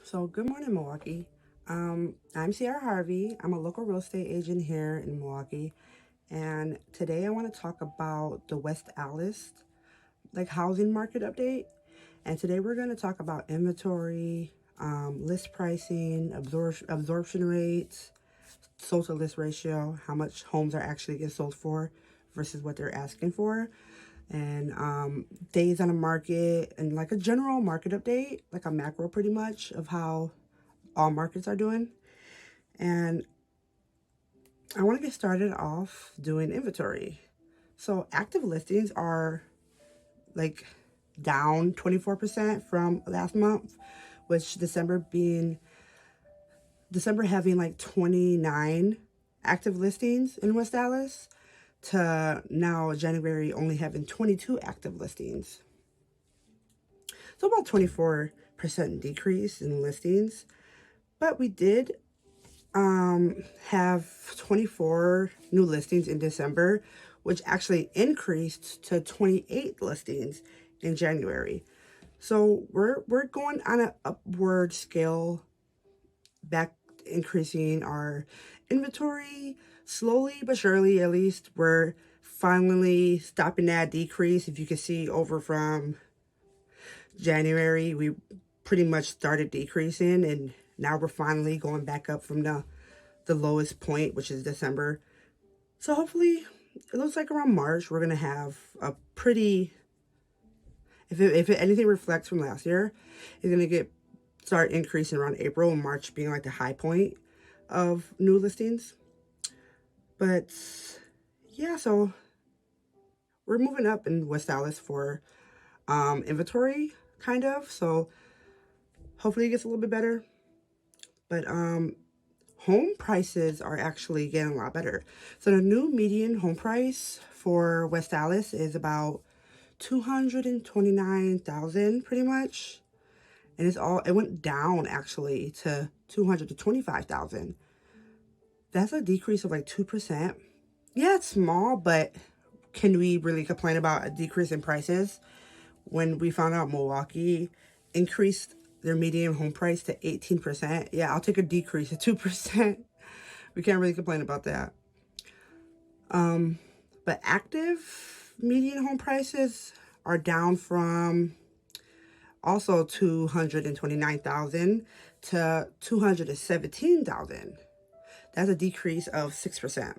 So good morning, Milwaukee. I'm Ciara Harvey. I'm a local real estate agent here in Milwaukee. And today I want to talk about the West Allis housing market update. And today we're going to talk about inventory, list pricing, absorption rates, sold to list ratio, how much homes are actually getting sold for versus what they're asking for, and days on the market, and like a general market update, like a macro pretty much of how all markets are doing. And I want to get started off doing inventory. So active listings are like down 24% from last month, which December having like 29 active listings in West Allis to now January only having 22 active listings. So about 24% decrease in listings. But we did have 24 new listings in December, which actually increased to 28 listings in January. So we're going on an upward scale, back increasing our inventory slowly but surely. At least we're finally stopping that decrease. If you can see, over from January, we pretty much started decreasing, and now we're finally going back up from the lowest point, which is December. So hopefully, it looks like around March, we're going to have a pretty, if anything reflects from last year, it's going to start increasing around April, and March being like the high point of new listings. But yeah, so we're moving up in West Allis for inventory, kind of. So hopefully it gets a little bit better. But home prices are actually getting a lot better. So the new median home price for West Allis is about $229,000 pretty much. And it went down actually to $225,000. That's a decrease of like 2%. Yeah, it's small, but can we really complain about a decrease in prices when we found out Milwaukee increased their median home price to 18%? Yeah, I'll take a decrease of 2%. We can't really complain about that. But active median home prices are down from also 229,000 to 217,000. That's a decrease of 6%.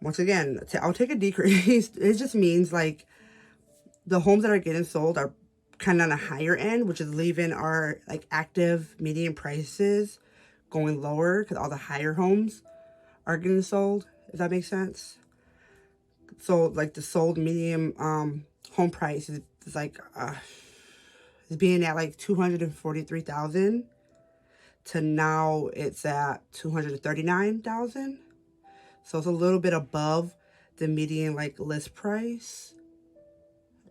Once again, I'll take a decrease. It just means like the homes that are getting sold are kind of on a higher end, which is leaving our like active median prices going lower because all the higher homes are getting sold, if that makes sense. So like the sold median home price is like is being at like 243,000 to now it's at 239,000. So it's a little bit above the median like list price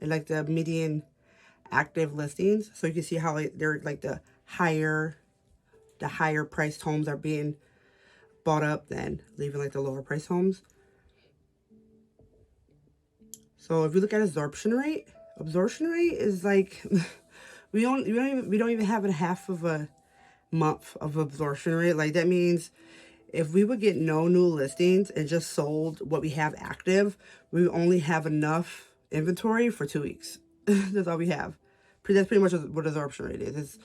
and like the median active listings. So you can see how they're like the higher priced homes are being bought up than leaving like the lower priced homes. So if you look at absorption rate is like we don't even have a half of a month of absorption rate. Like that means if we would get no new listings and just sold what we have active, we only have enough inventory for 2 weeks. That's all we have. That's pretty much what absorption rate is. It's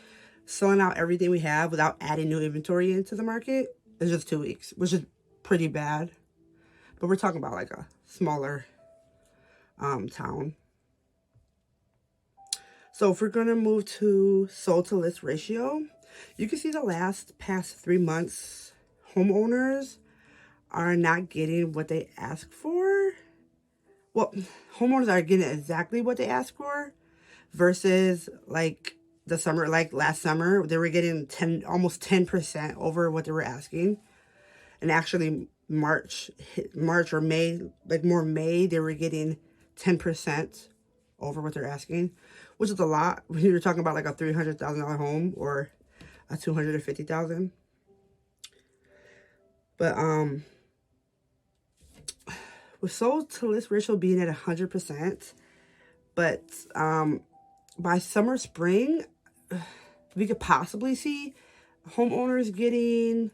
selling out everything we have without adding new inventory into the market. It's just 2 weeks, which is pretty bad. But we're talking about like a smaller town. So if we're gonna move to sold to list ratio, you can see the past 3 months, homeowners are not getting what they ask for. Well, homeowners are getting exactly what they ask for versus like the summer, like last summer, they were getting almost 10% over what they were asking. And actually March or May, like more May, they were getting 10% over what they're asking, which is a lot when you're talking about like a $300,000 home or a $250,000. But with sold to list ratio being at 100%, but by spring, we could possibly see homeowners getting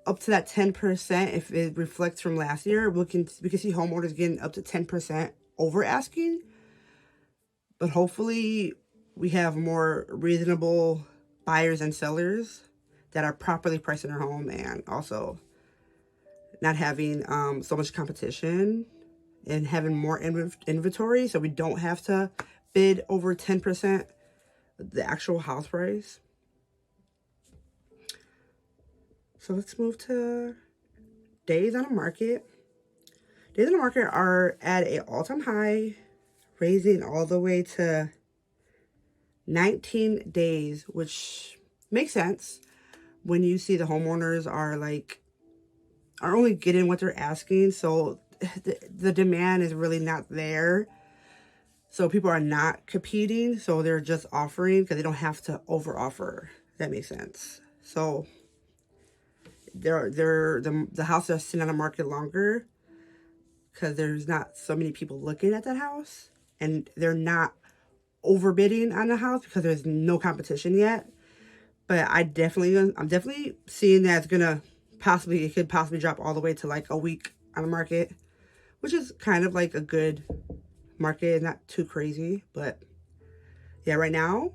up to that 10% if it reflects from last year. We can see homeowners getting up to 10% over asking. But hopefully we have more reasonable buyers and sellers that are properly pricing their home, and also not having so much competition and having more inventory, so we don't have to bid over 10% the actual house price. So let's move to days on the market. Days on the market are at an all-time high, raising all the way to 19 days, which makes sense when you see the homeowners are only getting what they're asking. So the demand is really not there. So people are not competing. So they're just offering because they don't have to over offer. That makes sense. So the houses are sitting on the market longer because there's not so many people looking at that house, and they're not overbidding on the house because there's no competition yet. But I'm definitely seeing that it could possibly drop all the way to like a week on the market, which is kind of like a good market, not too crazy. But yeah, right now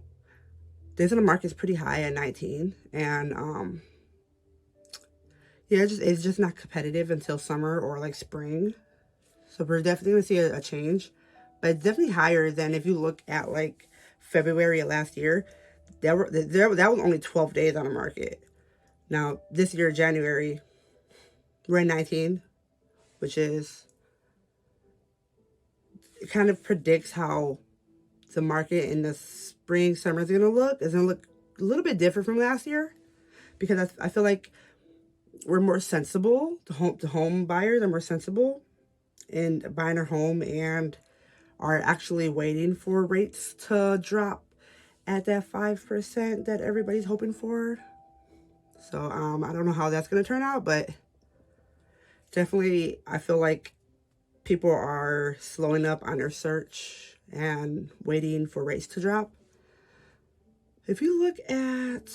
days on the market is pretty high at 19, and yeah, it's just not competitive until summer or like spring. So we're definitely gonna see a change, but it's definitely higher than if you look at like February of last year. That was only 12 days on the market. Now this year, January, we're at 19, which is, it kind of predicts how the market in the spring, summer is gonna look. It's gonna look a little bit different from last year, because I feel like we're more sensible. The home buyers are more sensible in buying their home and are actually waiting for rates to drop at that 5% that everybody's hoping for. So I don't know how that's gonna turn out, but definitely I feel like people are slowing up on their search and waiting for rates to drop. If you look at,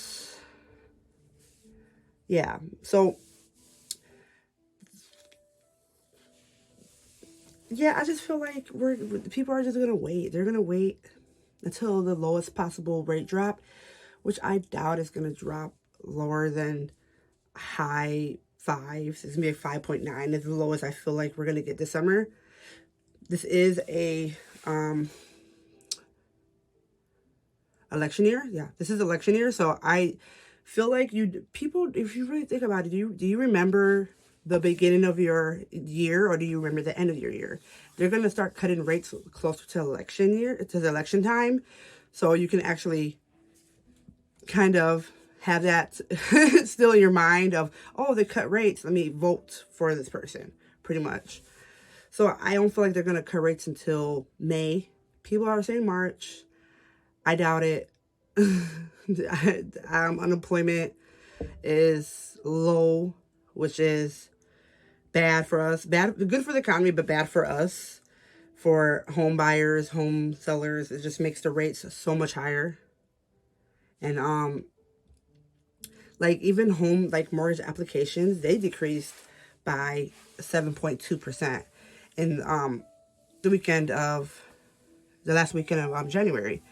yeah, so yeah, I just feel like people are just gonna wait. They're gonna wait until the lowest possible rate drop, which I doubt is gonna drop lower than high fives. It's gonna be a 5.9 is the lowest I feel like we're gonna get this summer. This is a election year. Yeah, this is election year, so I feel like people, if you really think about it, do you remember the beginning of your year, or do you remember the end of your year? They're going to start cutting rates closer to election year, to the election time, so you can actually kind of have that still in your mind of, oh, they cut rates, let me vote for this person, pretty much. So I don't feel like they're going to cut rates until May. People are saying March. I doubt it. Unemployment is low, which is bad for us. Good for the economy, but bad for us. For home buyers, home sellers, it just makes the rates so much higher. And like even mortgage applications, they decreased by 7.2% in the last weekend of January,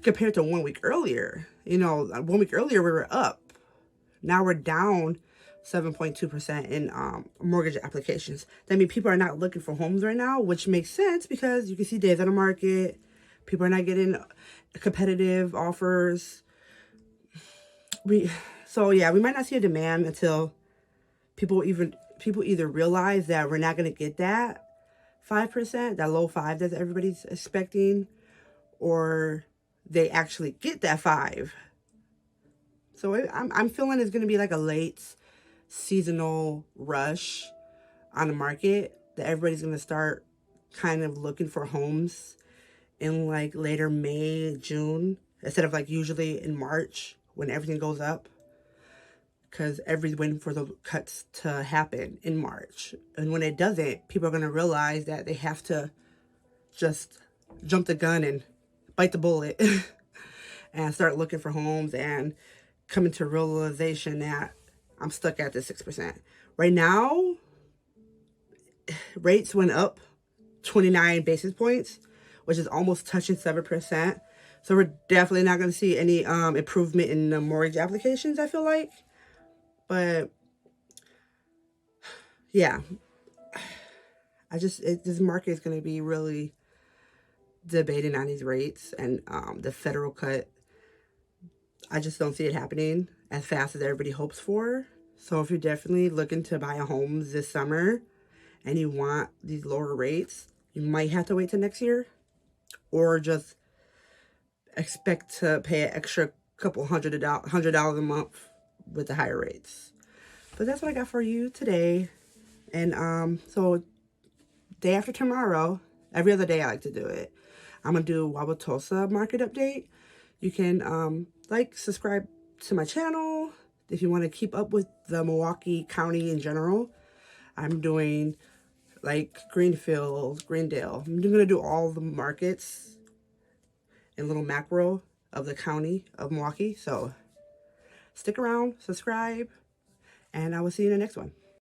compared to 1 week earlier. 1 week earlier we were up. Now we're down 7.2% in mortgage applications. That means people are not looking for homes right now, which makes sense because you can see days on the market. People are not getting competitive offers. So yeah, we might not see a demand until people either realize that we're not going to get that 5%, that low 5 that everybody's expecting, or they actually get that 5. So I'm feeling it's going to be like a late seasonal rush on the market, that everybody's going to start kind of looking for homes in like later May, June, instead of like usually in March when everything goes up, because everybody's waiting for the cuts to happen in March. And when it doesn't, people are going to realize that they have to just jump the gun and bite the bullet and start looking for homes and coming to realization that I'm stuck at the 6%. Right now, rates went up 29 basis points, which is almost touching 7%. So we're definitely not going to see any improvement in the mortgage applications, I feel like. But yeah, this market is going to be really debating on these rates and the federal cut. I just don't see it happening as fast as everybody hopes for. So if you're definitely looking to buy a home this summer and you want these lower rates, you might have to wait till next year, or just expect to pay an extra couple $100 a month with the higher rates. But that's what I got for you today. And so day after tomorrow, every other day I like to do it, I'm gonna do Wauwatosa market update. You can subscribe to my channel if you want to keep up with the Milwaukee County in general. I'm doing like Greenfield, Greendale. I'm gonna do all the markets in little macro of the county of Milwaukee. So stick around, subscribe, and I will see you in the next one.